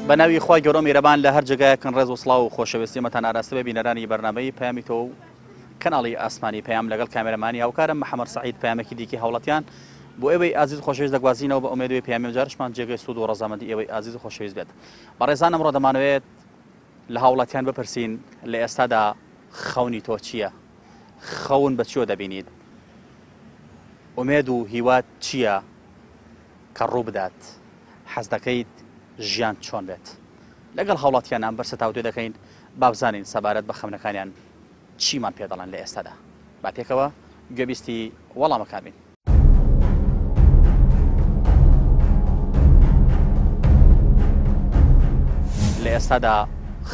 بەناوی خی گەورە میرەبان لە هەر جگایەکن ڕێز و سڵاو و خۆشەویستیمەتان ئاراستە بە بینەرانی بەرنامەی پەیامیتەوە و کەناڵی ئاسمانی پەیام لەگەڵ کامێرەمانی هاوکارم محەممەد سعید پەیامێکی دیکە هەوڵەتیان بۆ ئێوەی ئازیز خۆشەویست دەگوازینەوە بە ئومێدوی پەیامی جارشمان جێگەی سوود و ڕەزامەندی ئێوەی ئازیز و خۆشەویست بێت. بەڕێزان ئەمڕۆ دەمانەوێت لە هاوڵاتیان بپرسین لە ئێستادا خەونی تۆ چییە؟ خەون بە چیۆ دەبینیت؟ ئومێد و هیوات چییە کە ڕوو بدات؟ حەز دەکەیت ژیان چۆن بێت؟ لەگەڵ هاوڵاتیانان بەرسەتاوتێ دەکەین با بزانین سەبارەت بە خەونەکانیان چیمان پێ دەڵێن لە ئێستادا. با پێکەوە گوێبیستی وەڵامەکان بین. لە ئێستادا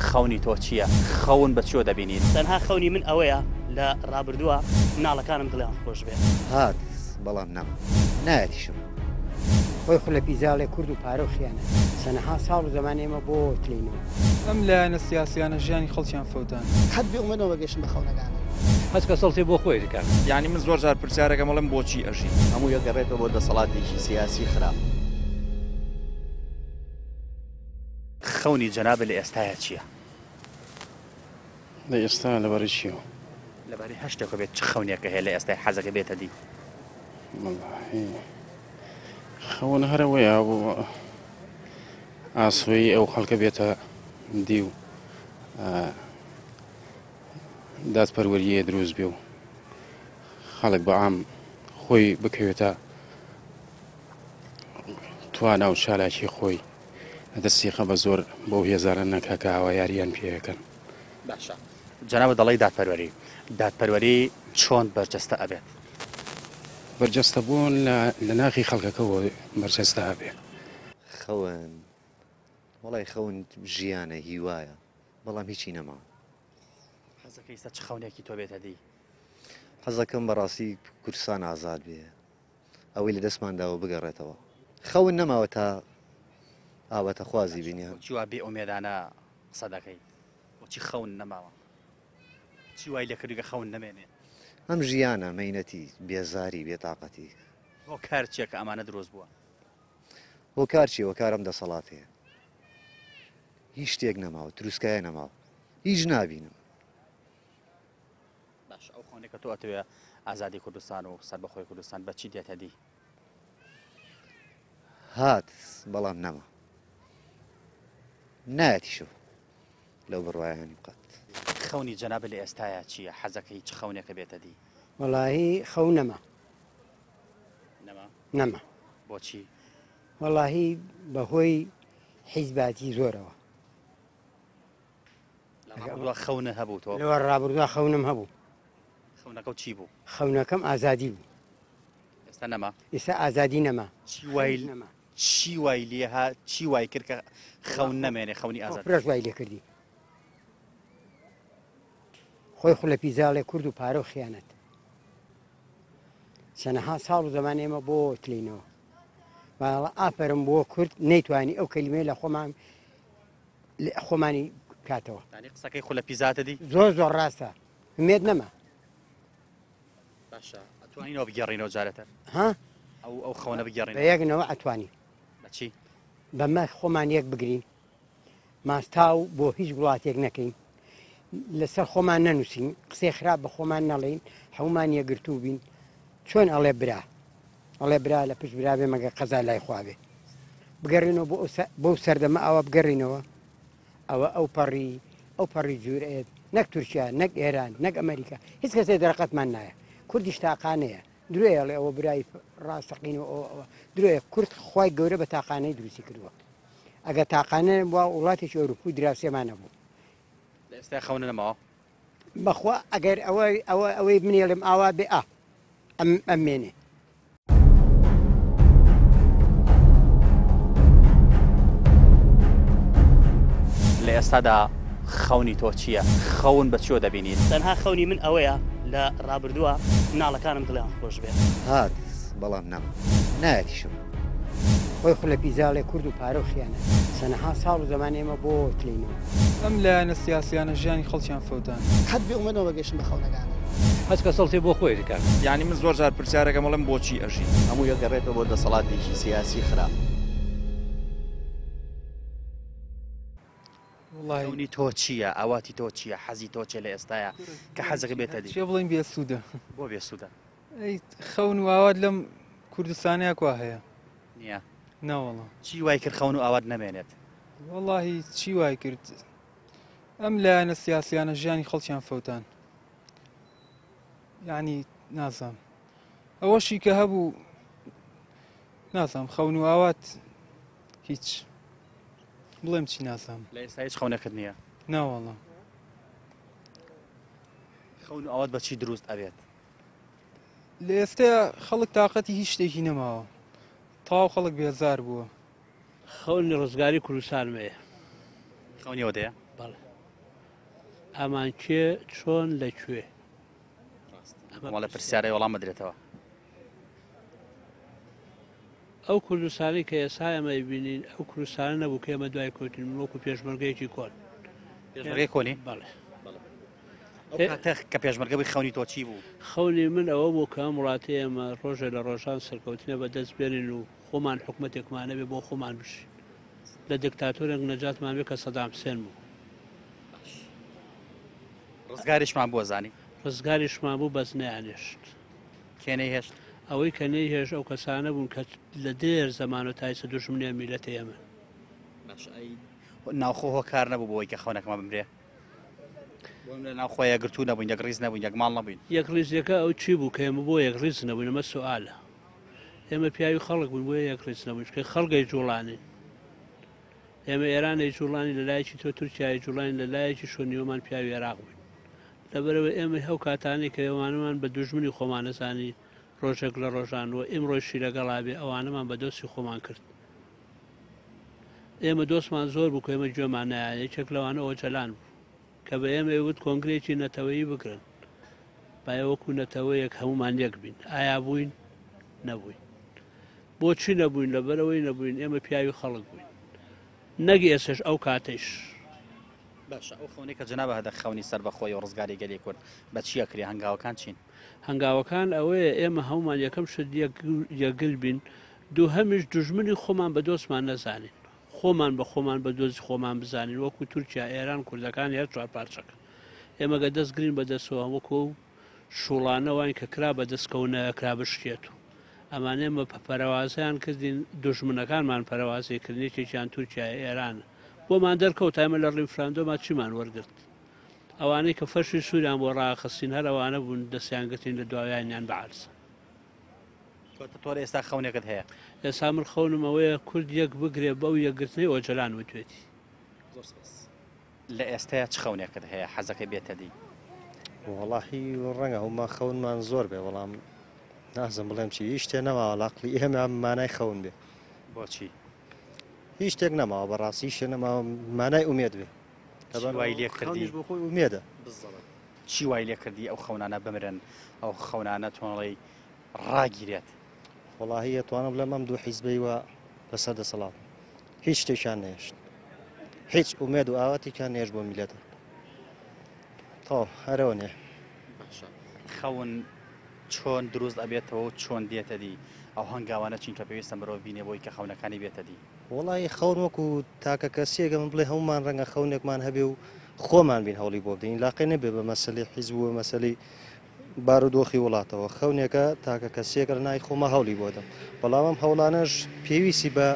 خەونی تۆ چییە؟ خەون بە چیۆ دەبینیت؟ تەنها خەونی من ئەوەیە لە ڕابردووە مناڵەکانم دڵیان خۆش بێت. هات بەڵام نایەتیشم خۆی خولە پیزاڵێ کورد و پارە و خیانە سەنەها ساڵ و زمانێمە بۆ تلینەوە ئەم لایەنە سیاسیانە ژیانی خەڵکیان فەوتان حەد بێ گەشتن بە خەونەکان هەست کە سەڵتی بۆ خۆی دەکەن. یعنی من زۆر جار پرسیارەکەم وەڵێم بۆچی ئەژین هەموو یەگەڕێتەوە بۆ دەسەڵاتێکی سیاسی خراپ. خەونی جەنابە لە ئێستاە چییە؟ لە ئێستا لەبەرەی چیەوە؟ لەبەری هەشتێکە بێت چ خەونێکە هەیە لە ئێستای حەزەکە بێتە دی؟ خەون هەرەوەیە بۆ ئاسۆی ئەو خەڵکە بێتە دی و دادپەروەریە دروست بێ و خەڵک بە عام خۆی بکەوێتە توانە و شالاکی خۆی دەستیخە بە زۆر بەو هێزارە نەکە کە ئاوا یاریان پێەکەن. باشە جەنابە دەڵی دادپەروەری چۆن بەرجەستە ئەبێت؟ بەرجەستە بوون لە ناخی خەڵکەکەەوە بەرجەستە هەبێ. خەون وەڵی خەون ژیانە هیوایە بەڵام هیچی نەما. حەزەکەی ئێستا چ خەونێکی تۆ بێتە دی؟ حەزەکەم بەڕاستی کوردستان ئازاد بێ ئەوەی لە دەستمانداوە بگەڕێتەوە. خەون نەماوە تا ئاوەتە خوازی بینیان. چیوا بێ ئومێدانە قسە دەکەی بۆچی خەون نەماوە؟ چی وای لە کردگە خەون نەمێنێ؟ ئەم ژیانە مەینەتی بێزاری بێتاقەتی بۆ کار چییە کە ئەمانە دروست بووە؟ بۆ کار چی؟ وە کارم دەسەڵات هەیە هیچ شتێک نەماوە دروستکایە نەماوە هیچ نابینم. باش ئەو خەونێکە تۆ ئەتەوێ ئازادی کوردستان و سەربەخۆی کوردستان بە چی دێتە دی؟ هات بەڵام نەما نایەتیشەوە لەو بڕواایانی بقات. خەونی جەنابە لە ئێستاە چییە؟ حەزەکەی چ خەونێکە بێتە دی؟ وەڵاهی خەون نەما بۆچی؟ وەڵاهی بەهۆی حیزباتی زۆرەوە خەونە هەبوو تۆ؟ لەوە ڕابردووە خەونم هەبوو. خەونەکە چی بوو؟ خەونەکەم ئازادی بوو. ئێستا نەما؟ ئێستا ئازادی نەما. چی وای لێها چی وای کرد کە خەون نەمێنێ خەونی ئازاد؟ پرەش وای لێ کردی خۆی خولە پیزاڵێ کورد و پارە و خیانەت سەنەها ساڵ و زمانێمە بۆ تلینەوە باڵە ئاپەرم بۆ کورد نەیتوانی ئەو کەلیمێ لە خۆمانی کاتەوە. قسەکەی خولە پیزاتە دی؟ زۆر ڕاستە مێد نەما. باشە ئەتوانینەوە بگەڕینەوە جارەتە؟ ها ئەو خەونە بگەڕین بە یەکنەوە ئەتوانی بەچی؟ بەمە خۆمان یەک بگرین ماستاو بۆ هیچ وڵاتێک نەکەین لەسەر خۆمان نەنووسین قسەی خراپ بە خۆمان نەڵێین هەمومان یەگرتوو بین چۆن ئەڵێ برا لە پشت برا بێ مەگە قەزا لای خواابێ بگەڕینەوە بۆ سەردەمە ئەوە بگەڕینەوە ئەوە ئەو پەڕی جوورێت نەک تورکیا نەک ئێران نەک ئەمریکا هیچ کەسێ دەرەقەتمان نایە کوردیش تاقانەیە درێ ئەڵێ ئەوە برای ڕاستەقینەوە درێ کورد خی گەورە بە تاقانەی دروستی کردووە ئەگە تاقانە وە وڵاتێکی ئەوروپی دراوسێمانە بوو. ئێستا خەونە نەماوە بەخوا ئەگەر ئەوەی منێڵم ئاوا بێ ئەمێنێ. لە ئێستادا خەونی تۆ چییە؟ خەون بە چیۆ دەبینیت؟ تەنها خەونی من ئەوەیە لە ڕابردووە مناڵەکانم دڵیان خۆش بێت. هات بەڵام نایەتیشم خۆی خولە پیزاڵێ کورد و پارە و خیانە سەنەها ساڵ و زمانێمە بۆ تلینەوە ئەم لایەنە سیاسیانە ژیانی خەڵکیان فەوتان حەد بێ گەشتن بە خەونەکان. هەست کە سەڵتی بۆ خۆی دەکەن. یعنی من زۆر جار پرسیارەکەم وەڵێم بۆچی ئەژین هەموو یەگەڕێتەوە بۆ دەسەڵاتێکی سیاسی خراپ. خەونی تۆ چییە ئاواتی تۆ چییە حەزی تۆ چێ لە ئێستاە کە حەزەکە بێتە دی چێ بڵین بێسوودە بۆ بێسوودە ئەی خەون و ئاوات لەم کوردستانەیە کوا هەیە نییە ناوەڵە چی وای کرد خەون و ئاوات نەمێنێت واللهی چی وای کرد ئەم لایەنە سیاسیانە ژیانی خەڵکیان فەوتان یعنی نازام ئەوەشی کە هەبوو نازام خەون و ئاوات هیچ بڵێم چی نازام لە ئێستا هیچ خەونەکەت نییە ناوەڵە خەون و ئاوات بەچی دروست ئەبێت لە ئێستایا خەڵک تااقەتی هیچ شتێکی نەماوە تەواو خەڵک بێزار بووە خەونی ڕزگاری کوردستانمەیە خەونیەوە دەیە بەڵێ ئەمان کێ چۆن لەکوێ ئەمە لە پرسیارەی وەڵام بدرێتەوە ئەو کوردستانی کە ئێستا ئەمە بینین ئەو کوردستانە نەبوو کە ئێمە دوای کۆتین وەکو پێشمەرگەیەکی کۆن پێشمەرگەی کۆنی بەڵێ کە پێشمەرگەی خەونی تۆ چی بوو خەونی من ئەوە بوو کە ئەم وڵاتی ئێمە ڕۆژە لە ڕۆژان سەرکەوتنە بەدەست بێنین و خۆمان حکوومەتێکمانە بێ بۆ خۆمان بشین لە دکتاتۆرێک نەجاتمان بێ کە سەدام حوسێن بوو ڕزگاریشمان بووە زانی ڕزگاریشمان بوو بەس نەیانێشت کێنەی هێشت ئەوەی کە نەیهێش ئەو کەسانە بوون کە لە دێر زەمان و تایسە دوژمنێ میلەتە ئێمە ناوخۆ هۆکار نەبوو بۆی کە خەونەکەمە بمرێ ناو خۆی گرتو نەبووین یەک ڕیز نەبووین یەک ماڵ نەبووین یەک ڕیزەکە ئەو چی بوو کە ئێمە بۆ یەک ڕیز نەبووین ئەمە سوالە ئێمە پیاوی خەڵک بوون بۆ یەک ڕیز نەبووین کە خەڵگەی جوڵانین ئێمە ئێرانەی جوڵانی لەلایەکی تۆ تورکیای جوڵانی لەلایەکی شۆنیۆمان پیاوی عێراق بووین لەبەرەوە ئێمە هەو کاتانێک کە ئێوانەمان بە دوژمنی خۆمان نەزانی ڕۆژێک لە ڕۆژانەوە ئێمڕۆیشی لەگەڵا بێ ئەوانەمان بە دۆستی خۆمان کرد ئێمە دۆستمان زۆر بوو کە ئێمە گوێمان نایە یەکێک لەوانەوە جەلان بوو کە بە ئێمە وت کۆنگرێکی نەتەوەیی بکرن باە وەکو نەتەوەیەک هەمومان یەک بین ئایا بووین نەبووین بۆچی نەبووین لەبەرەوەی نەبووین ئێمە پیاوی خەڵک بووین نەگی ئێسش ئەو کاتەیش باش ئەو خەونی کە جەنابە هەدە خەونی سەر بەخۆی و ڕزگاری گەلی کورد بە چیە کری هەنگاوەکان چین هەنگاوەکان ئەوەیە ئێمە هەمومان یەکەم شت یەکگل بین دوو هەمیش دوژمنی خۆمان بە دۆستمان نەزانین خۆمان بە خۆمان بە دۆزی خۆمان بزانین وەکو تورکیا ئێران کوردەکان هەر چوار پارچەکە ئێمە گە دەستگرین بەدەستەوە وەکو شوڵانەوەین کە کرا بەدەستکەونە کرا بشکێت و ئەمان ئێمە پەروازیان کردین دوژمنەکانمان پەروازیکردنێکێکیان تورکیای ئێرانە بۆمان دەرکەوت ئێمە لە ڕیفراندۆما چیمان وەرگرت ئەوانەی کە فەرشی سووریان بۆ ڕاخستین هەر ئەوانە بوون دەستیان گرتین لە دواویانیان بەعرز تۆر ئێستا خەونێکت هەیە ئێستا من خەونم ئەوەیە کورد یەک بگرێ بەو یەکگرتنەی ئۆجەلان وتوێتی لە ئێستایا چ خەونێکت هەیە حەزەکەی بێتە دی وەڵاهی ڕەنگە هەوما خەونمان زۆر بێ بەڵام نازم بڵێم چی هیچ شتێ نەماوە لاقلی ئێمە مانای خەون بێ بۆچی هیچ شتێک نەماوە بەڕاستی شتێ نەماوە مانای ئومێد بێ وای لێ کردی بۆ خۆی ئومێدە چی وای لێ کردی ئەو خەونانە بمرن ئەو خەونانە تۆڵی ڕاگیرێت وەڵاهی ئەتوانم بڵێم ئەم دوو حیزبەی وە بەسەر دەسەڵات هیچ شتێکیان نەهێشت هیچ ئومێد و ئاواتێکیان نێژ بۆ میلەتە تەواو هەرەوە نێ خەون چۆن دروست ئەبێتەوە و چۆن دێتە دی ئەو هەنگاوانە چین کە پێویستە مرۆڤ بینێ بۆی کە خەونەکانی بێتە دی وڵی خەون وەکو تاکە کەسێکە من بڵێ هەمومان ڕەنگە خەونێکمان هەبێ و خۆمان بین هەوڵی بۆ بدەین لاقی نەبێ بە مەسەلەی حیزب و مەسەلەی بارودۆخی وڵاتەوە خەونێکە تاکە کەسێک نای خۆمە هەوڵی بۆ دەم بەڵام هەوڵانەش پێویستی بە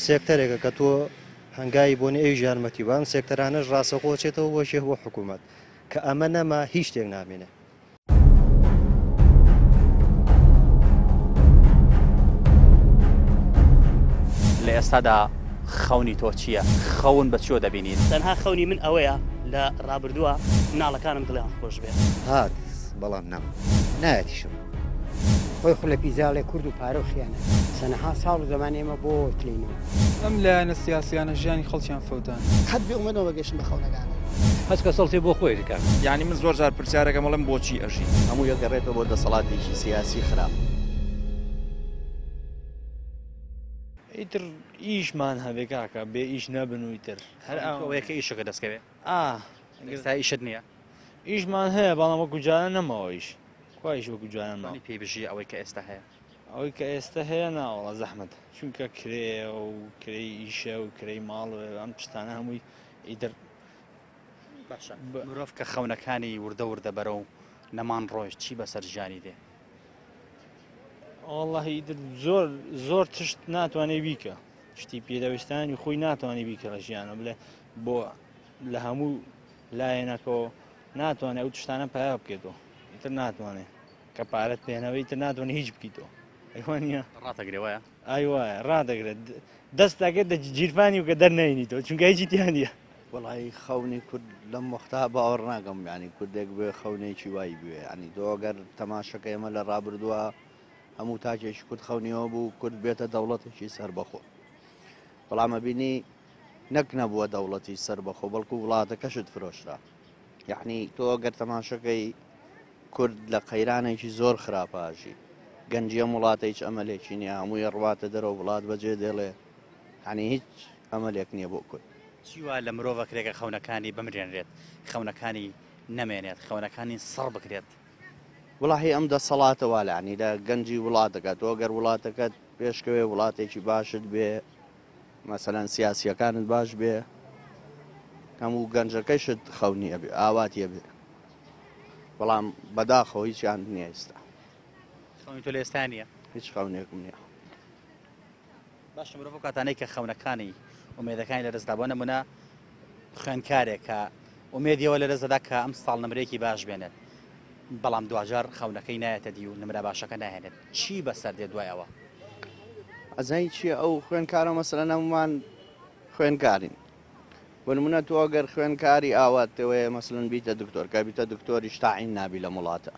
سێکتەرێکە کە تۆ هەنگایی بۆنی ئەوی ژارمەتیوان سێکتەرانەش ڕاستەخۆچێتەوە بۆ شێ بۆ حکوومەت کە ئەمە نەما هیچ شتێک نامێنێ لە ئێستادا خەونی تۆ چییە خەون بە چیۆ دەبینیت تەنها خەونی من ئەوەیە لە ڕابردووە مناڵەکانم دڵیان خۆش بێت هات بەڵام نام نایەتیشم خۆی خو لە پیزاڵێ کورد و پارە و خیانە سەنەها ساڵ و زەمان ئێمە بۆ تلینەوە ئەم لایەنە سیاسیانە ژیانی خەڵکیان فەوتان حد بێومێنەوە بەگەشتن بە خەونەکانە هەست کە سەڵتی بۆ خۆی دەکات یعنی من زۆر جار پرسیارەکەم بەڵێم بۆچی ئەژین هەموو یەکگەڕێتەوە بۆ دەسەڵاتێکی سیاسی خراپ ئیتر ئیشمان هەبێ کاکە بێ ئیش نەبن و ئیتر هەر ئەوەیەکە ئیشەکە دەستکەوێت ئێستا ئیشت نییە ئیشمان هەیە بەڵام وەکو جارە نەماوە ئیش کوایش وەکو جاران ماوە پێی بژی ئەوەی کە ئێستا هەیە ئەوەی کە ئێستا هەیە ناوەڵە زەحمەت چونکە کرێ و کرەی ئیشە و کرەی ماڵ ئەم پشتانە هەمووی ئیتر باشە مرۆڤ کە خەونەکانی وردە وردە بەرە و نەمان ڕۆژ چی بەسەر ژیانی دێ والله ئیتر زۆر تشت ناتوانێ بیکە شتی پێدەویستانی خۆی ناتوانێ بیکە لە ژیانە بڵێ بۆ لە هەموو لایەنەکەەوە ناتوانێت ئەو تشتانە پیا بکێتەوە ئیتر ناتوانێت کە پارەت پێێنەوەی تر ناتوانێت هیچ بکەیتەوە ئەیوانە ڕاتەگرێوەیە ئای وایە ڕادەگرێت دەستاکێت دە جیرفانی و کە دەرنینیتەوە چونکە هیچی تیانە وڵی خەونی کورد لەم وەختا باوەڕ ناگەم ینی کوردێک بێ خەونێکی وای بوێ ینی دۆگەر تەماشەکە ئێمە لە ڕابردووە هەموو تاکێکی کورد خەونیەوە بوو کورد بێتە دەوڵەتێکی سەربەخۆ بەڵامە بینی نەک نەبووە دەوڵەتی سەربەخۆ بەڵکو وڵاتەکەشت فرۆشرا یعنی تۆ گەر تەماشەکەی کورد لە قەیرانێکی زۆر خراپاژی گەنجە وڵاتە هیچ ئەمەلێکی نییە هەمووی ڕواتە دەرەوە وڵات بەجێ دێڵێ ینی هیچ ئەمەلێک نییە بۆ کورد چیوا لە مرۆڤەکرێکە خەونەکانی بمرێنرێت خەونەکانی نەمێنێت خەونەکانی سەر بکرێت وڵی ئەم دەسەڵاتەوە لەعنی لە گەنجی وڵاتەکە تۆ گەر وڵاتەکەت پێشکەوێ وڵاتێکی باشت بێ مەسەلەن سیاسیەکانت باش بێ هەموو گەنجەکەیشت خەونیە بێ ئاواتیە بێ بەڵام بەداخەوە هیچیان نییە ئێستا خەونی تۆ لە ئێستا نییە هیچ خەونێکم نییە باش مرۆڤ کاتانەی کە خەونەکانی ئومێدەکانی لە دەستدا بۆ نمونە خوێندکارێک کە ئومێدیەوە لە دەستدا کە ئەم ساڵ نمرێکی باش بێنێت بەڵام دوجار خەونەکەی نایەتە دی و نمرە باشەکە ناهێنێت چی بەسەر دێت دوایەوە ئەزای چییە ئەو خوێنکارە مەسەلەن هەمومان خوێنکارین بۆ نمونە تۆ ئەگەر خوێنکاری ئاواتەوەی مەسەلەن بیتە دکتۆر کە بیتە دکتۆری شتاعین نابی لە وڵاتە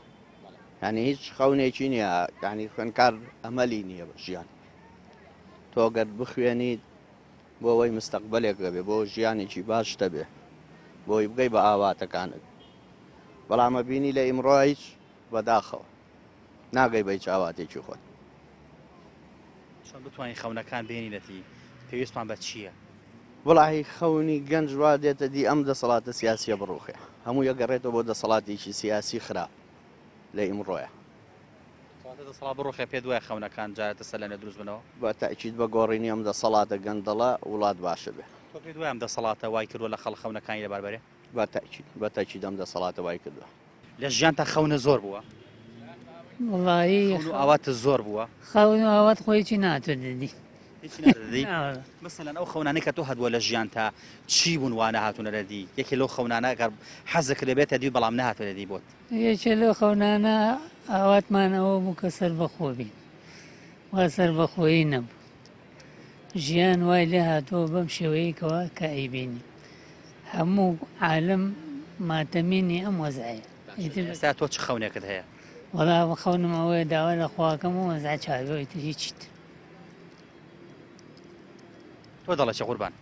ینی هیچ خەونێکی نییە ینی خوێنکار ئەمەلی نییە بە ژیان تۆ گەر بخوێنیت بۆ ئەوەی مستەقبلێک دەبێ بۆ ژیانێکی باش دەبێ بۆی بگەی بە ئاواتەکانت بەڵامە بینی لە ئیمڕۆ هیچ بەداخەوە ناگەی بە هیچ ئاواتێکی خۆت چۆن بتوانین خەونەکان بێنینەتی پێویستمان بە چییە وڵی خەونی گەنج وا دێتە دی ئەم دەسەڵاتە سیاسیە بڕوخێ هەموو یەگەڕێتەوە بۆ دەسەڵاتێکی سیاسی خراپ لە ئیمڕۆیە دەسەڵات بڕوخێ پێ دوای خەونەکان جارێتە سەر لەنێ دروست بنەوە بە تاکید بە گۆڕینی ئەم دەسەڵاتە گەندەڵە وڵات باشە بێ تۆ پێ دوای ئەم دەسەڵاتە وای کردووە لە خەڵ خەونەکانی لەباربەرێ بە تاکید ئەم دەسەڵاتە وای کردووە لە ژیان تا خەونە زۆر بووە وڵی ئاواتە زۆر بووە خەون و ئاوات خۆیی ناتوانێتی مثلەن ئەو خەونانەی کە تۆ هەدووە لە ژیان تا چی بوون وانە هاتوونە لەدی یەکێ لەو خەونانە گەر حەزەکە لەبێتە دی بەڵام نهاتوە لەدی بۆت یەکێ لەو خەونانە ئاواتمانەوە بوو کە سەر بەخۆ بین وا سەر بەخۆیی نەبوو ژیان وای لێ هاتووە بەم شێوەیەکەوە کە ئەیبینی هەموو عالم ماتەمینی ئەم وەزعەیە ئێستا تۆ چ خەونێکت هەیە وەڵام خەونم ئەوەیە داوا لە خواکەم و وەزع چاوەوەیتر هیچیت تۆ دەڵێ چه قوربان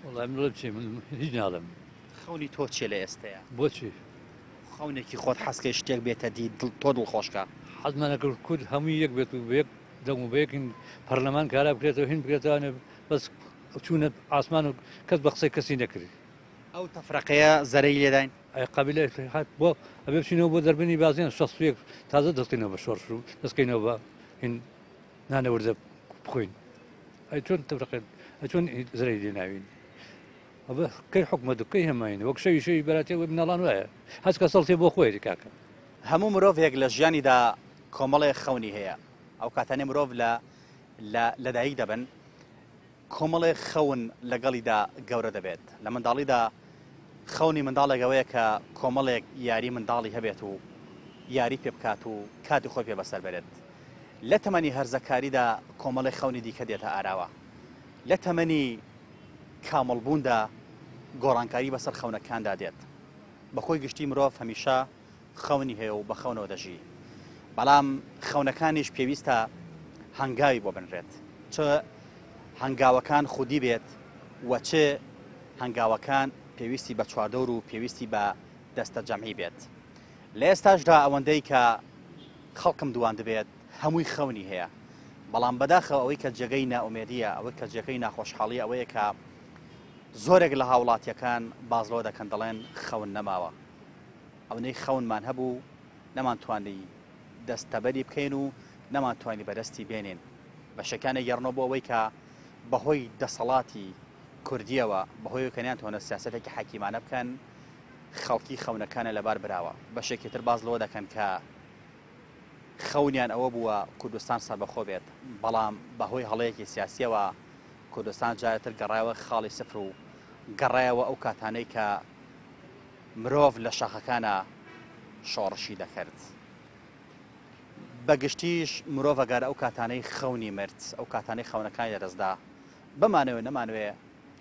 وڵای من بچێ من هیچ ناڵم خەونی تۆ چێ لە ئێستەیە بۆچی خەونێکی خۆت حەسکەی شتێک بێتە دی تۆ دڵخۆشکە حەزمانەکرد کورد هەمووی یەک بێت و بەیەک دەم و بەیەکین پەرلەمان کارا بکرێتەوە هین بکرێتوانێ بەس چوونە ئاسمان و کەس بە قسەی کەسی نەکرد ئەو تەفرەقەیە زەرەی لێداین قبیلە هات بۆ ئەبێ بچینەوە بۆ دەربنی بازیان 61 تازە دەستینەوە بە شۆڕش و دەستکەینەوە بە هین نانەوردە بخۆین ئەی چۆن تەفرەقێت چۆن زەرەی لێ ناوین ئەبە کەی حکومە دوکەی هەماینە وەک شەوی شەوی بەراتێەوە بناڵان وایە هەست کە سەڵتێ بۆ خۆی کاکە هەموو مرۆڤێک لە ژیانیدا کۆمەڵی خەونی هەیە ئەو کاتانێ مرۆڤ لەدایک دەبن کۆمەڵی خەون لەگەڵیدا گەورە دەبێت لە منداڵیدا خەونی منداڵێکەوەیە کە کۆمەڵێک یاری منداڵی هەبێت و یاری پێ بکات و کاتی خۆی پێ بەسەر بێت لە تەمەنی هەرزەکاریدا کۆمەڵی خەونی دیکە دێتە ئاراوە لە تەمەنی کامەڵبووندا گۆڕانکاری بەسەر خەونەکاندا دێت بەخۆی گشتی مرۆڤ هەمیشە خەونی هەیە و بە خەونەوە دەژی بەڵام خەونەکانیش پێویستە هەنگاوی بۆ بنرێت چ هەنگاوەکان خودی بێت و چ هەنگاوەکان پێویستی بە چواردەور و پێویستی بە دەستە جەمعی بێت لە ئێستاشدا ئەوەندەی کە خەڵکم دوان دەبێت هەمووی خەونی هەیە بەڵام بەداخەوە ئەوەی کە جێگەی نائومێدیە ئەوەی کە جێگەی ناخۆشحاڵی ئەوەیە کە زۆرێک لە هاوڵاتیەکان بازڵەوە دەکەن دەڵێن خەون نەماوە ئەوەی خەونمان هەبوو نەمانتوانی دەستەبەری بکەین و نەمانتوانی بەدەستی بێنین بە شەکانە گەڕنەوە بۆ ئەوەی کە بەهۆی دەسەڵاتی کوردیەوە بەهۆی کەنیان تۆنە سیاسەتێکی حەکیمانە بکەن خەڵکی خەونەکانە لەبار براوە بەشێکی تر باز لەوە دەکەن کە خەونیان ئەوە بووە کوردستان سەربەخۆ بێت بەڵام بەهۆی هەڵەیەکی سیاسیەوە کوردستان جارێتر گەڕایەوە خاڵی سفر و گەڕایەوە ئەو کاتانەی کە مرۆڤ لە شاخەکانە شۆڕشی دەکرد بەگشتیش مرۆڤ ئەگەر ئەو کاتانەی خەونی مرد ئەو کاتانەی خەونەکانی لەدەستدا بمانەوێ نەمانوێ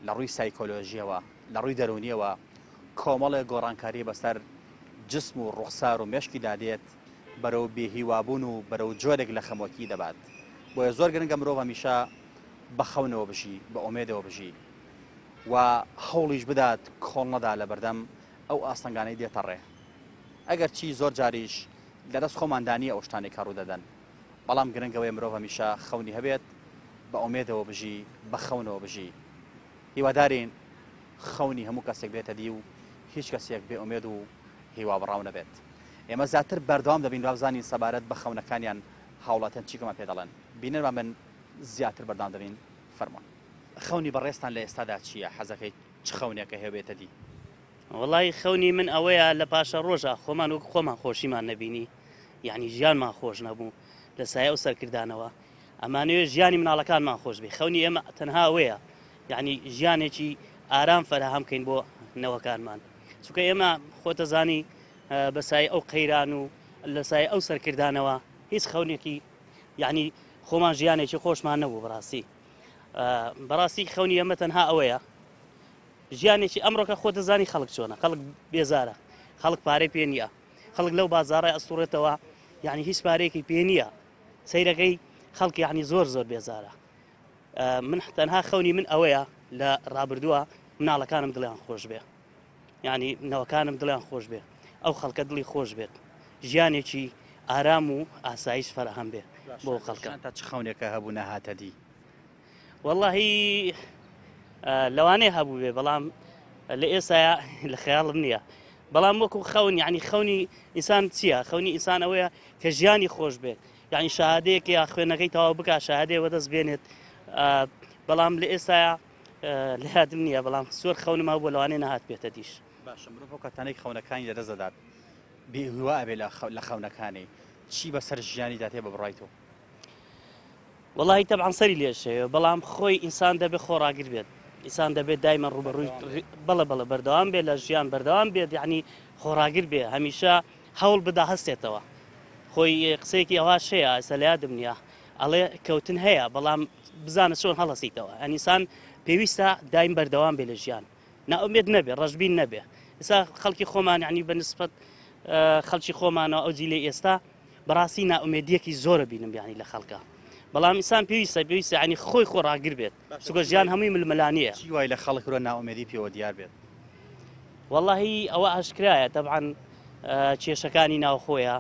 لە ڕووی سایکۆلۆژیەوە لە ڕووی دەرونیەوە کۆمەڵێک گۆڕانکاری بەسەر جسم و ڕوخسار و مێشکی دادێت بەرەو بێهیوابوون و بەرەو جۆرێک لە خەمۆکی دەبات بۆیە زۆر گرنگە مرۆڤ هەمیشە بە خەونەوە بژی بە ئومێدەوە بژی و هەوڵیش بدات کۆڵ نەدا لە بەردەم ئەو ئاستەنگانەی دێتە ڕێ ئەگەر چی زۆر جاریش لەدەست خۆماندانی ئەو شتانێک کە ڕوودەدەن بەڵام گرنگەوەی مرۆڤ هەمیشە خەونی هەبێت بە ئومێدەوە بژی بە خەونەوە بژی هیوادارین خەونی هەموو کەسێک بێتە دی و هیچ کەسێک بێ ئومێد و هیوا بڕاو نەبێت ئێمە زیاتر بەردەوام دەبین وابزانین سەبارەت بە خەونەکانیان هاوڵاتیان چیکەمان پێ دەڵێن بینەرمان من زیاتر بەردەوام دەبین فەرموون خەونی بەڕێستان لە ئێستادا چییە حەزەکەی چ خەونێکە هەبێتە دی وڵی خەونی من ئەوەیە لە پاشە ڕۆژە خۆمان وەک خۆمان خۆشیمان نەبینی یعنی ژیانمان خۆش نەبوو لە سایە و سەرکردانەوە ئەمانوێ ژیانی مناڵەکانمان خۆش بێ خەونی ئێمە تەنها ئەوەیە یعنی ژیانێکی ئارام فەرەهەم بکەین بۆ نەوەکانمان چونکە ئێمە خۆتەزانی بەسای ئەو قەیران و لە سای ئەو سەرکردانەوە هیچ خەونێکی یعنی خۆمان ژیانێکی خۆشمان نەبوو بەڕاستی خەونی ئەمە تەنها ئەوەیە ژیانێکی ئەمڕۆکە خۆتەزانی خەڵک چۆنە خەڵک بێزارە خەڵک پارەی پێ نییە خەڵک لەو بازاڕای ئەستوڕێتەوە یعنی هیچ پارێکی پێ نییە سەیرەکەی خەڵک یعنی زۆر بێزارە من تەنها خەونی من ئەوەیە لە ڕابردووە مناڵەکانم دڵیان خۆش بێ یعنی نەوەکانم دڵیان خۆش بێ ئەو خەڵکە دڵی خۆش بێت ژیانێکی ئارام و ئاسایش فەرەهەم بێ بۆ خەڵکان تا چ خەونێکە هەبوو نەهاتە دی واللهی لەوانەیە هەبوو بێ بەڵام لە ئێستا لە خەیاڵم نییە بەڵام وەکو خەون یعنی خەونی ئینسان چییە خەونی ئینسان ئەوەیە کە ژیانی خۆش بێت یعنی شەهادەیەک یا خوێنەکەی تەواو بکە شەهادەیە وەدەست بێنێت بەڵام لە ئێستا لە یادم نییە بەڵام سۆر خەونما بۆ لەوانەیە نەهات بێتە دیش باشە مرۆڤ کاتانەی خەونەکانی لەدەستدات بێهوا ئەبێ لە خەونەکانی چی بەسەر ژیانی داتێ بە بڕایتەوە وڵی تەبعان سەری لێشەیە بەڵام خۆی ئینسان دەبێت خۆڕاگر بێت ئینسان دەبێت دایمە ڕوبەڕووی بەڵە بەردەوام بێت لە ژیان بەردەوام بێت یعنی خۆڕاگر بێ هەمیشە هەوڵ بدا هەستێتەوە خۆی قسەیەکی ئەوە شەیە ئەسە لە یادم نییە ئەڵێ کەوتن هەیە بەڵام بزانە چۆن هەڵەسیتەوە ئەنیسان پێویستە دایم بەردەوام بێ لە ژیان ناومێت نەبێ ڕەشبین نەبێ ئێستا خەڵکی خۆمان ینی بەنسبەت خەڵکی خۆمانەوە ئەو جیلێ ئێستا بەڕاستی ناومێدیەکی زۆرە بینم بیانی لە خەڵکە بەڵام ئینسان پێویستە ینی خۆی خۆڕاگر بێت چونکە ژیان هەمووی ململانیە چی وای لە خەڵک ڕۆ ناومێدی پێوە دیار بێت واللهی ئەوە ئاشکرایە تەبعاً کێشەکانی ناوخۆیە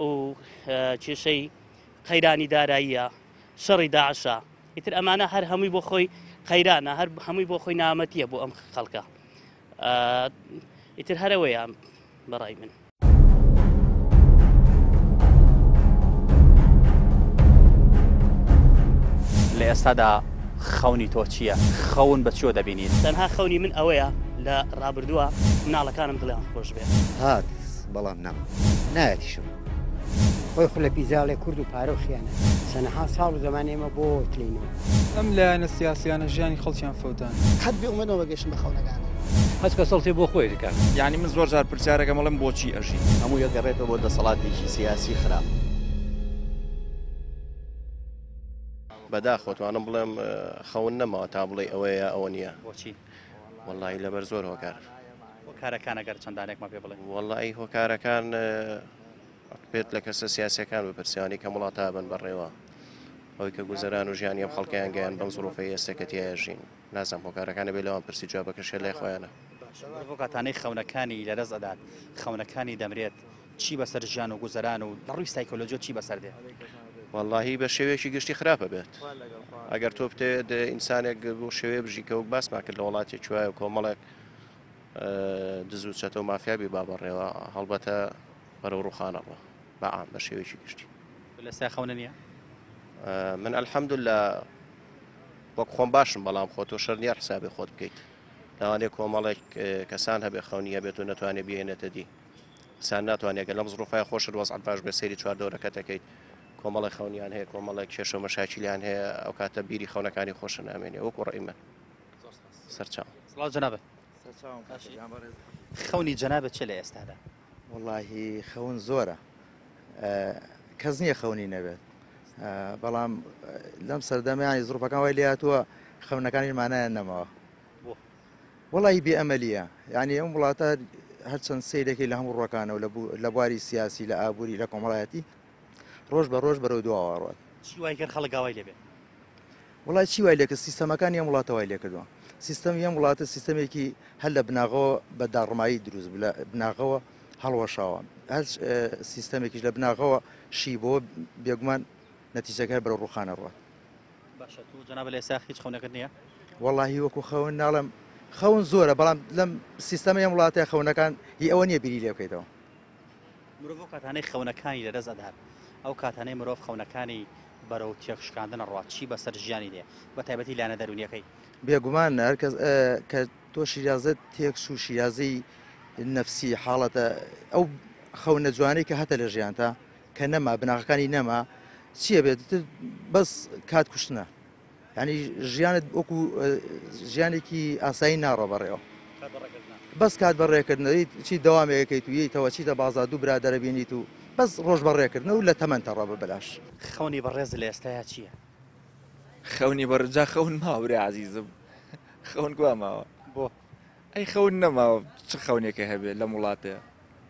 و کێشەی قەیرانی داراییە شەڕی داعشە ئیتر ئەمانە هەر هەمووی بۆ خۆی قەیرانە هەر هەمووی بۆ خۆی نامەتیە بۆ ئەم خەڵکە ئیتر هەرەوەیە بەڕای من لە ئێستادا خەونی تۆ چییە خەون بە چۆ دەبینیت تەنها خەونی من ئەوەیە لە ڕابردووە مناڵەکانم دڵیان خۆش بێت هات بەڵام نام نایەتیشم خۆی خو لە پیزاڵێ کورد و پارە و خیانە سەنەها ساڵ و زەمان ئێمە بۆ تلینەوە ئەم لایەنە سیاسیانە ژیانی خەڵکیان فەوتان حد بێ بەگەشتن بە خەونەکانە هەست کە سەڵتی بۆ خۆی دەکەن یعنی من زۆر جار پرسیارەکە مەڵم بۆچی ئەژی هەموو یەگەڕێتەوە بۆ دەسەڵاتێکی سیاسی خراپ بەداخۆتوانم بڵێم خەون نەماوە تا بڵێ ئەوەیە ئەوە نییە بۆچی وەڵی لەبەر زۆر هۆکار هۆکارەکان ئەگەر چەندانێکمە پێ بڵێ وەڵی هۆکارەکان پێت لە کەسە سیاسەکان بپرسیانی کە وڵاتە بن بەڕێوە ئەوەی کە گوزەران و ژیانی ئەم خەڵکیان گەیان بەم زۆرۆفەی ئێستەکەتیایژین نازم هۆکارەکانە بێ لەوان پرسی جوابەکەشێ لای خۆیانە بۆ کاتانەی خەونەکانی لەدەست ئەدات خەونەکانی دەمرێت چی بەسەر ژیان و گوزەران و لە ڕووی سایکۆلۆژیۆ چی بەسەر دێت واللهی بە شێوەیەکی گشتی خراپە بێت ئەگەر تۆ بتێت ئینسانێک بۆ شێوێ بژی کە وەک باسمان کرد لە وڵاتی کوێە و کۆمەڵێک دز و چەتە و مافیابی بابڕێەوە هەڵبەتە بەرەو ڕووخانەوە بەعام بە شێوەیەکی گشتی لە سای خەونە نییە من الحەمدولله وەک خۆم باشم بەڵام خۆ تۆ شەر نییە حسابێ خۆت بکەیت لەوانەیە کۆمەڵێک کەسان هەبێ خەونی هەبێت و نەتوانێت بێنێتە دی سان ناتوانێت گە لەم زڕوفای خۆشت وەزعەت باش بێ سەیری چواردەوەرەکە دەکەیت کۆمەڵی خەونیان هەیە کۆمەڵێک کێشە و مەشاکیلیان هەیە ئەو کاتە بیری خەونەکانی خۆشە نامێنێ وەکو ڕێمە سەرچاو سڵاو جەنابێت خەونی جەنابەت چ لە ئێستادا واللهی خەون زۆرە کەس نییە خەونی نەبێت بەڵام لەم سەردەمەیانی زڕوپەکان وای لاتووە خەونەکانی مانایان نەمەوە وڵی بێئەمەلیە یعنی ئەم وڵاتە هەرچەند سیرێکی لە هەموو ڕۆکانەوە لە بواری سیاسی لە ئابووری لە کۆمەڵایەتی ڕۆژ بە ڕۆژ بەرەو دواوەڕات چی وای کرد خەڵک ئاوای لێبێ وڵای چی وای لێکە سیستەمەکانی ئەم وڵاتە وای لێ کردووە سیستەمی ئەم وڵاتە سیستەمێکی هەر لە بناغەوە بە داڕمایی دروست لە بناغەوە هەڵوەشاوە هەر سیستەمێکیش لە بناغەوە شی بۆ بێگومان نەتیجەکە بەرەو ڕوخانە ڕوات باشە تو جەنابە لە ئێستا هیچ خەونەکەت نییە واللهی وەکو خەون ناڵم خەون زۆرە بەڵام لەم سیستەمی ئەم وڵاتەیە خەونەکان هی ئەوە نییە بیری لێ بکەیتەوە مرۆڤ کاتانەی خەونەکانی لەدەست ئەدات ئەو کاتانەی مرۆڤ خەونەکانی بەرەو تێکشکاندنە ڕات چی بەسەر ژیانی لێ بە تایبەتی لانە دەرونیەکەی بێگومان هەرکەس کە تۆ شیرازت تێکس و شیرازەی نەفسی حاڵەتە ئەو خەونە جوانەی کە هەتە لە ژیانتا کە نەما بناغەکانی نەما چییە بێت بەس کات کوشتنە ینی ژیانت وەکو ژیانێکی ئاسایی ناڕە بەڕێەوە بەس کات بەڕێکردنەوەی چی دەوامەکەیت و ییتەوە چیتە بازار دوو برا دەرەبێنیت و بەس ڕۆژ بەڕێکردنە و لە تەمەندە ڕە بەلاش خەونی بەڕێز لە ئێستایا چییە خەونی بەڕجا خەون ماوەێ عزیزم خەون گوا ماوە بۆ ئەی خەون نەماوە چ خەونێکە هەبێت لە وڵاتەیە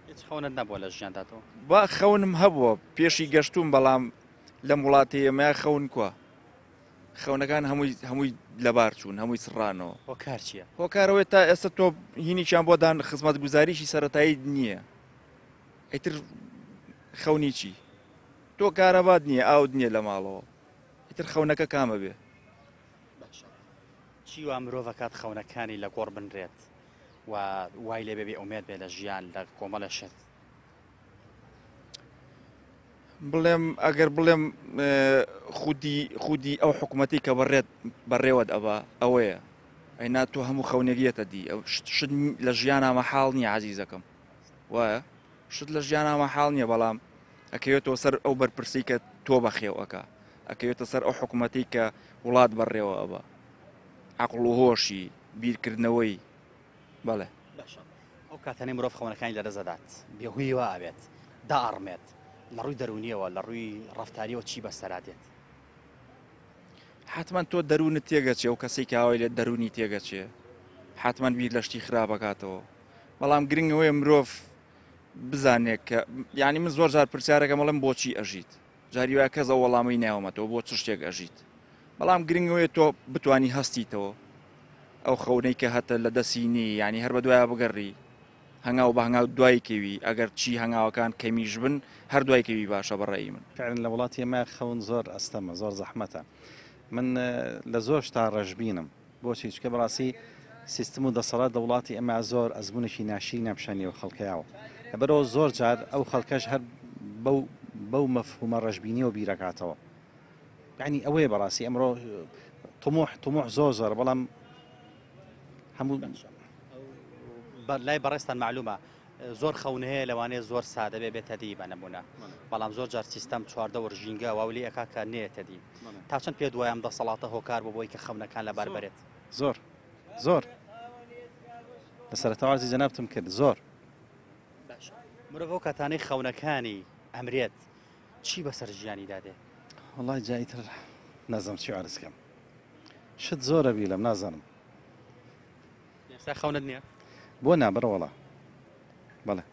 هیچ خەونت نەبووە لە ژیانداتەوە با خەونم هەبووە پێشی گەشتوم بەڵام لەم وڵاتی ئێمە خەون کووە خەونەکان هەمووی لەبار چوون هەمووی سڕانەوە هۆکار چییە هۆکارەوەی تا ئێستا تۆ هینیان بۆدان خزمەت گوزاریشی سەرەتایی نییە ئیتر خەونی چی تۆ کارەبات نییە ئاوت نییە لە ماڵەوە ئیتر خەونەکە کامە بێ چی وا مرۆڤەکات خەونەکانی لە گۆڕ بنرێت و وای لێ بێ ئومێد بێ لە ژیان لە کۆمەڵە شت بڵێم ئەگەر بڵێم خودی ئەو حکوومەتی کە بەڕێوەت ئەوە ئەوەیە ئەینا تۆ هەموو خەونێگیەتە دی شت لە ژیانامە حاڵ نییە عزیزەکەم وایە شت لە ژیانامە حاڵ نییە بەڵام ئەکەوێتەوە سەر ئەو بەرپرسی کە تۆ بەخێوەکە ئەکەوێتە سەر ئەو حکوومەتی کە وڵات بەڕێوە ئەوە عقڵ و هۆشی بیرکردنەوەی بەڵێ ئەو کاتانەی مرۆڤ خەونەکانی لەدەستدات بێهوی وا ئەبێت داڕمێت لە ڕووی دەرونیەوە لە ڕووی ڕفتاریەوە چی بەسەرادێت حتمما تۆ دەرونت تێگەچێ و کەسێک ئاوای لێت دەرونی تێگەچێ حتمما بیر لە شتی خراپەکاتەوە بەڵام گرنگەوەی مرۆڤ بزانێت کە یعنی من زۆر جار پرسیارەکە مەڵم بۆچی ئەژیت جاری وایە کەس ئەو وەڵامی ناوەمەتەوە بۆ چ شتێک ئەژیت بەڵام گرنگەوەی تۆ بتانی هەستیتەوە ئەو خەونەی کە هەتە لە دەسینی ینی هەر بە دوایە بگەڕی هەنگاو بە هەنگاو دوای کەوی ئەگەر چی هەنگاوەکان کەمیش بن هەر دوای کەوی باشە بەڕێی من فعلا لە وڵاتی ئێمە خەون زۆر ئەستەمە زۆر زەحمەتە من لە زۆر شتا ڕەشبینم بۆچی چکە بەڕاستی سیستم و دەسەڵات لە وڵاتی ئێمە زۆر ئەزمونێکی ناشی نەپشەنیەوە خەڵکەیاوە لەبەرەوە زۆر جار ئەو خەڵکەش هەر بەو مەفهومە ڕەشبینیەوە بیرەکاتەوە یعنی ئەوەیە بەڕاستی ئەمڕۆ طموح زۆر بەڵام هەموو لای بەڕێستان معلومە زۆر خەون هەیە لەوانەیە زۆر سادە بێتە دی بە نمونە بەڵام زۆر جار سیستەم چواردە وەرژینگە واولی ئەکا کە نێتە دی تا چەند پێ دوایەم دەسەڵاتە هۆکار بۆ بۆی کە خەونەکان لەبار بەرێت زۆر لە سەرەتاوازی جەنابتم کرد زۆر مرۆڤ کاتانەی خەونەکانی ئەمرێت چی بەسەر ژیانی دادێ وڵای جایتر نەزم چی عرزکەم شت زۆرە بی لەم نازانم ئێستا خەونت نییە بۆ نابڕەوەڵە بەڵێ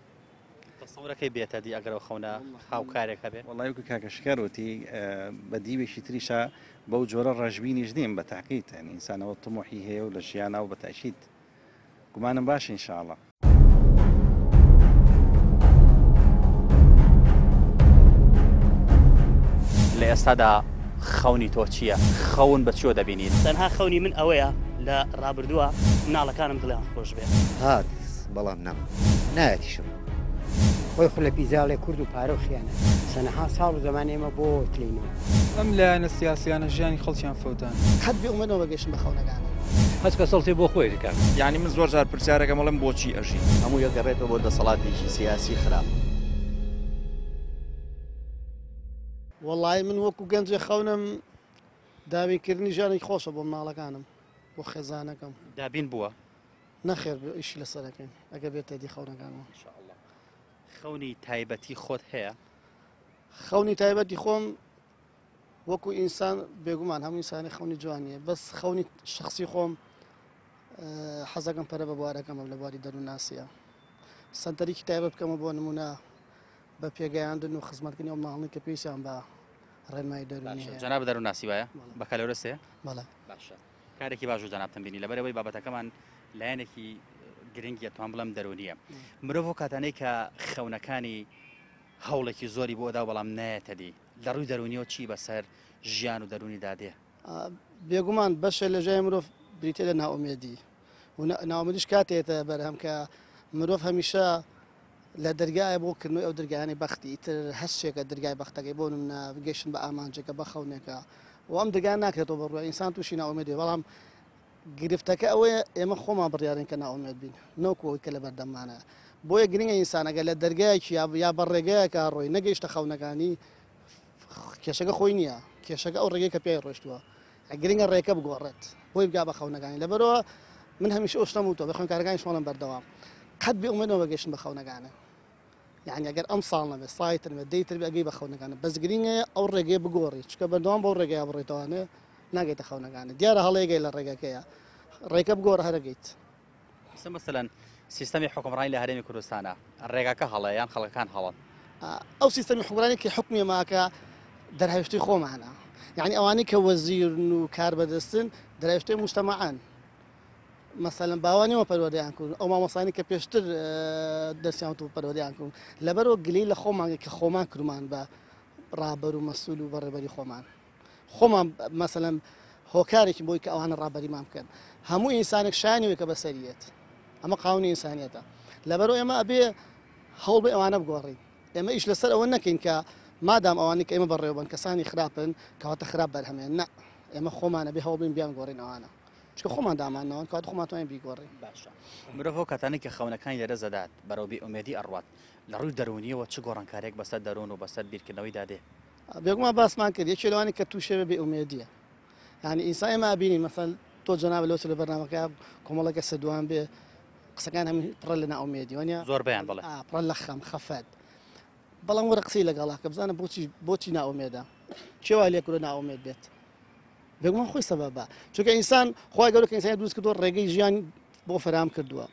تەسەورەکەی بێتە دی ئەگەرەوە خەونە هاوکارێک هەبێت وڵای وەکو کاکەشکەروتی بە دیوێکی تریشە بەو جۆرە ڕەشبینیش نیم بە تاقیت ئەنی ئینسانەوە طموحی هەیە و لە ژیانە و بە تاکید گومانم باش ئینشاءڵڵا لە ئێستادا خەونی تۆ چییە؟ خەون بە چیۆ دەبینیت؟ تەنها خەونی من ئەوەیە لە ڕابردووە مناڵەکانم دڵیان خۆش بێت هات بەڵام نایەتیشم خۆی خولە پیزاڵێ کورد و پارە و خیانە سەنەها ساڵ و زەمان ئێمە بۆ تلینەوە ئەم لایەنە سیاسیانە ژیانی خەڵکیان فەوتان حد بێئومێدەوە گەشتن بە خەونەکان هەست کە سەڵتی بۆ خۆی دەکات یعنی من زۆر جار پرسیارەکەم بەڵێم بۆچی ئەژی هەموو یەگەڕێتەوە بۆ دەسەڵاتێکی سیاسی خراپ وەڵای من وەکو گەنجێ خەونم داوینکردنی ژیانی خۆشە بۆ ماڵەکانم بۆ خێزانەکەم دابین بووە نەخێر ئیشی لەسەرەکەین ئەگە بێتە دی خەونەکانەوە خەونی تایبەتی خۆت هەیە خەونی تایبەتی خۆم وەکو ئینسان بێگومان هەموو ئینسانی خەونی جوانیە بەس خەونی شخصی خۆم حەزەکەم پەرە بە بوارەکەمە لە بواری دەرووناسیە سنتەرێکی تایبەت بکەمە بۆ نمونە بە پێگەیاندن و خزمەتکردنی ئەو ماڵنی کە پێویستیان بە ڕێنمایی دەرونی جەناب دەرووناسی وایە بە کەلەورە سێ بەڵێ باشە کارێکی باش و جەنابتان بینی لەبەرەوەی بابەتەکەمان لایەنێکی گرنگی توان بڵم دەرونیە مرۆڤ کاتانەی کە خەونەکانی هەوڵێکی زۆری بۆ ئەدا بەڵام نایەتە دی لە ڕووی دەرونیەوە چی بەسەر ژیان و دەرونی دادێ بێگومان بەشێ لە ژیانی مرۆڤ بریتێ لە ناومێدی و ناومێدیش کاتێتە بەرهەم کە مرۆڤ هەمیشە لە دەرگایە بۆکردنەوەی ئەو دەرگایانی بەختی تر هەستێکە دەرگای بەختەکەی بۆ منە گەشتن بە ئامانجێکە بە خەونێکە و ئەم دەرگان ناکرێتەوە بەڕووی ئینسان تووشی ناومێدی بەڵام گرفتەکە ئەوەیە ئێمە خۆمان بڕیارین کە ناومێت بین نەوەکەوەی کە لە بەردەمانە بۆیە گرنگە ئینسانەکە لە دەرگایەکی یا بە ڕێگەیەکە ڕۆی نەگەیشتە خەونەکانی کێشەکە خۆی نییە کێشەکە ئەو ڕێگەی کە پێی ڕۆشتووە گرنگە ڕێکە بگۆڕێت بۆی بگا بە خەونەکانی لەبەرەوە من هەمیشه ئەوشتم وتۆ بە خوێنکارەکانی شۆڵم بەردەوام قەت بێئومێدەوە گەشتن بە خەونەکانە یعنی ئەگەر ئەم ساڵ نەبێ سڵای ترمێ دەیتر بێ ئەگەی بە خەونەکانە بەس گرنگە ئەو ڕێگەی بگۆڕی چکە بەردەوام بەو ڕێگەیە بڕێتەوانێ ناگەیتە خەونەکانە دیارە هەڵەیەگەی لە ڕێگەکەیە ڕێکە بگۆڕە هەرەگەیت مثلەن سیستەمی حکومڕانی لە هەرێمی کوردستانە ڕێگاکە هەڵە یان خەڵکەکان هەڵن ئەو سیستەمی حکومڕانی کە حکمی ماکە دەرهەوشتەی خۆمانە یعنی ئەوانەی کە وەزیر و کار بەدەستن دەرهەوشتەی موجتەمەعان مثلا باوانەوە پەروەردەیان کردن ئەو مامۆستانی کە پێشتر دەستیان و پەروەردەیان کردن لەبەرەوە گلەی لە خۆمان کە خۆمان کردمان بە ڕابەر و مەسئول و بەڕێبەری خۆمان مثلا هۆکارێکی بۆی کە ئەوانە ڕابەریمان بکەن هەموو ئینسانێک شایانەوەی کە بەسەریەت ئەمە قاونی ئینسانیەتە لەبەرەوە ئێمە ئەبێ هەوڵ بێ ئەوانە بگۆڕین ئێمە ئیش لەسەر ئەوە نەکەین کە مادام ئەوانەی کە ئێمە بەڕێوەبن کەسانی خراپن کەواتە خراپ بەرهەمێن نە ئێمە خۆمانە بێ هەوڵ بین بیان گۆڕین ئەوانە چکە خۆمان دامانەوە کات خۆمان توانین بیگۆڕین باشە مرۆڤ کاتانێک کە خەونەکانی لەرە زەدات بەرەو بێئومێدی ئەڕوات لە ڕووی دەرونیەوە چ گۆڕانکارێک بەسەر دەروون و بەسەر بیرکردنەوەی دادێ بێگومان باسمان کرد یەکێ لەوانی کە تووشێ بێئومێدیە یعنی ئینسان ئێمە ئابینین مەسەڵ تۆ جەناب لەوە لە بەرنامەکە کۆمەڵەکە سەدوان بێ قسەکان هەموو پڕە لە ناومێدی وانە زۆر بەیان بڵێ پڕە لە خەم خەفەت بەڵام وەرە قسەی لەگەڵا کە بزانە بۆچی ناومێدە چێوای لێکرۆ ناومێت بێت بێگومان خۆی سەبەبە چونکە ئینسان خۆی گەورە کە ئینسانی دروست کردووە ڕێگەی ژیان بۆ فەرام کردووە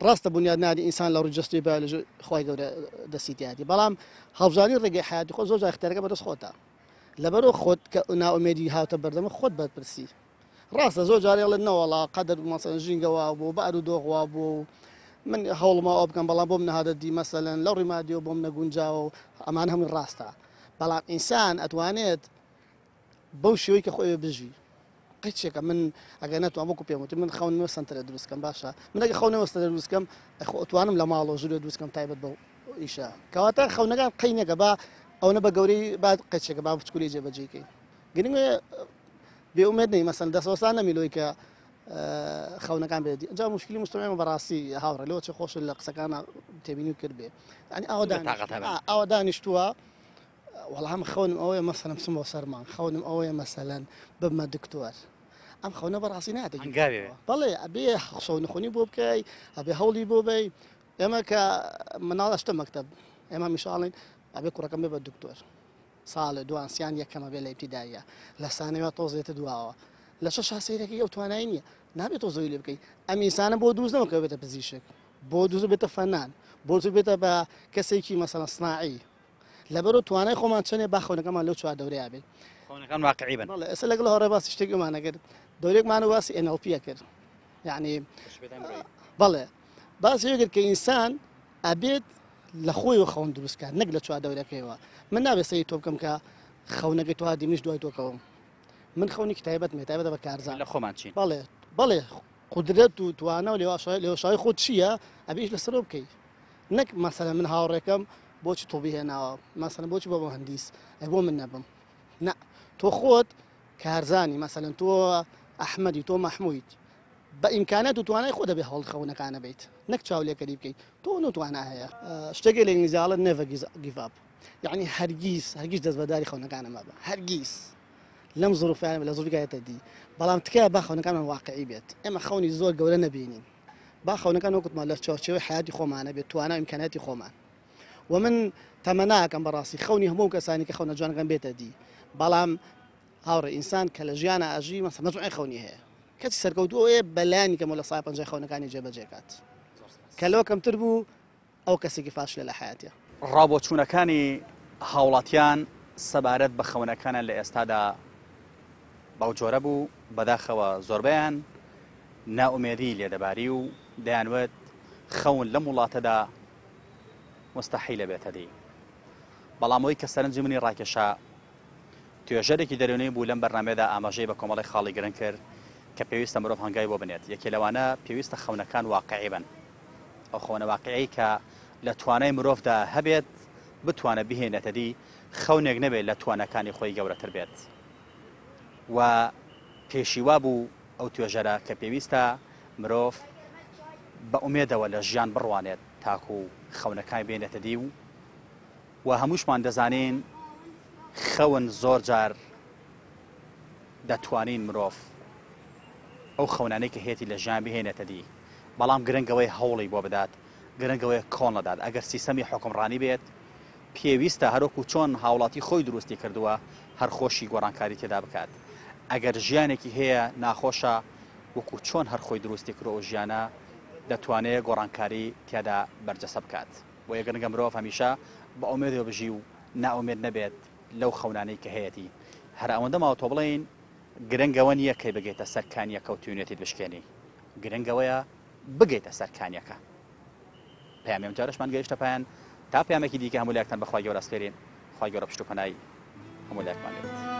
ڕاستە بنیاد نادی ئینسان لە ڕووجەستی با لە خۆی گەورە دەسیتیاتی بەڵام هەڵبژانی ڕێگەی حیاتی خۆ زۆر جار اختیارەکە بەدەست خۆتە لەبەرەوە خۆت کە ناومێدی هاتە بەردەمە خۆت بەرپرسی ڕاستە زۆر جارێڵێت نەوەڵا قەدەر مەسەڵەن ژینگەوا بوو بەعر و دۆغوا بوو من هەوڵما ئەو بکەم بەڵام بۆم نەهادەدی مەسەلەن لەو ڕیمادیەوە بۆم نەگونجاوە و ئەمان هەمووی ڕاستە بەڵام ئینسان ئەتوانێت بەو شێوەی کە خۆی بژی قیچێکە من ئەگەر نەتوان بۆکو پێم وتی من خەونەوە سنتەرە دروستکەم باشە من ئەگە خەونەوە سنتەرە دروستکەم ئەتوانم لە ماڵەوە ژوورێ دروستکەم تایبەت بەو ئیشە کەواتە خەونەکان قەینێکە با ئەوە بە گەورەی با قیچێکە با بچکولی جێبەجێکەی گرنگە بێئومێد نەی مەسەن دەسەوەسان نەمیلۆی کە خەونەکان بێتی جا مشکلی مستەمەمە بەڕاستی هاوڕێ لەوە چه خۆش لە قسەکانە تێبینی و کرد بێ ینی ئەوە دانیشتووە وەڵام خەونم ئەوەیە مەسەلەن بچم بۆ سەرمان خەونم ئەوەیە مەسەلەن ببمە دکتۆر ئەم خەونە بەڕاستی ناتێت بەڵێ ئەبێ خەونەخۆنی بۆ بکەی ئەبێ هەوڵی بۆ بێ ئێمە کە مناڵەشتە مەکتەب ئێمە میشاڵین ئەبێ کوڕەکەم بێ بە دکتۆر ساڵێ دوانسیان یەکەمە بێ لە ئیبتیداییە لە سانەوە تۆزێتە دواوە لە شەش سەیرەکەی ئەو توانایی نییە نابێت تۆ زۆی لێ بکەیت ئەم ئینسانە بۆ دروست نەوەکە بێتە پزیشک بۆ دروست بێتە فەنان بۆ بێتە بە کەسێکی مەسەڵەن سناعی لەبەرەوە توانای خۆمان چەنێ با خەونەکەمان لەو چوار دەورەیە بێت خەونەکان واقعی بن بەڵێ ئێستا لەگەڵ هەڕێ باسی شتێکمان ئەگەر دەورێکمانە باسی NLP کرد یعنی بەڵێ باسی ئەگەر کە ئینسان ئەبێت لە خۆی و خەون دروستکە نەک لە چوار دەورەکەیەوە من نابێت سەی تۆ بکەم کە خەونەکەی تۆ دیمیش دوای تۆکەوم من خەونی تایبەت تایبەتە بە کارزان لە خۆمان چین بەڵێ قدرەت و توانە و لێواشای خۆت چییە ئەبێش لەسەر بکەیت نەک مەسەلەن من هاوڕێکەم بۆچی تۆ بهێناوە مەسەلەن بۆچی بۆ مهندیس ئەی بۆ من نەبم نە تۆ خۆت کارزانی مەسەلەن تۆ ئەحمەدی تۆ مەحموود بە ئیمکانات و توانای خۆ دەبێ هەڵ خەونەکانە بیت نەک چاولێکەری بکەیت تۆ نتوانە هەیە شتێکی لە ئینگلیزیاڵە never give up یعنی هەرگیز دەست بەداری خەونەکانە مەبە هەرگیز لەم زۆرفیان لە زۆرگایەتە دی بەڵام تکایە با خەونەکانمان واقعی بێت ئێمە خەونی زۆر گەورە نەبینین با خەونەکان وەکوتمان لە چاوچێوەی حیاتی خۆمانە بێت توانە ئیمکاناتی خۆمان و من تەمەناکەم بەڕاستی خەونی هەموو کەسانی کە خەونە جوانەکەم بێتە دی بەڵام هاوڕێ ئینسان کە لە ژیانە ئەژی مەسەڵەن مەزوعی خەونی هەیە کەسی سەرکەوتووە بەلایانی کەمە لە سای پەنجەی خەونەکانی جێبەجێکات کە لەوە کەمتر بوو ئەو کەسێکی فاشلە لە حیاتیە ڕابۆچوونەکانی هاوڵاتیان سەبارەت بە خەونەکانە لە ئێستادا باو جۆرە بوو بەداخەوە زۆربیان ناومێدی لێدەباری و دەیانوێت خەون لەم وڵاتەدا مستەحیلە بێتە دی بەڵامەوەی کە سەرنجی منی ڕاکێشا توێژەرێکی دەرونەی بوو لەم بەرنامەدا ئاماژەی بە کۆمەڵی خاڵی گرنگ کرد کە پێویستە مرۆڤ هەنگای بۆ بنێت یەکێ لەوانە پێویستە خەونەکان واقعی بن ئەو خەونە واقعی کە لە توانای مرۆڤدا هەبێت بتوانە بهێنێتە دی خەونێک نەبێت لە توانەکانی خۆی گەورەتر بێت و پێشیوا بوو ئەو توێژەرە کە پێویستە مرۆڤ بە ئومێدەوە لە ژیان بڕوانێت تاکو و خەونەکان بێنێتە دی و هەمووشمان دەزانین خەون زۆر جار دەتوانین مرۆڤ ئەو خەونانەی کە هێتی لە ژیان بهێنێتە دی بەڵام گرنگەوەی هەوڵی بۆ بدات گرنگەوەی کۆن لەدات ئەگەر سیستەمی حکومڕانی بێت پێویستە هەروەکو چۆن هاوڵاتی خۆی دروستی کردووە هەر خۆشی گۆڕانکاری تێدا بکات ئەگەر ژیانێکی هەیە ناخۆشە وەکو چۆن هەر خۆی دروستی کردەوە ژیانە دەتوانێت گۆڕانکاری تێدا بەرجەسە بکات بۆ یەگەنگە مرۆڤ هەمیشە بە ئومێدەوە بژی و ناومێد نەبێت لەو خەونانەی کە هەیەی هەر ئەوەندە ماوە تۆ بڵین گرنگەوە نییە کەی بگەیتە سەر کانیەکە و توێنێتی بشکێنی گرنگەوەیە بگەیتە سەر کانیەکە پەیامێم جارشمان گەیشتە پایان تا پەیامێکی دیکە هەموو لایەکتان بەخوای گەورە ئەسپێرین خوای گەورە پشت و پەنای هەموو لایەکمان بێت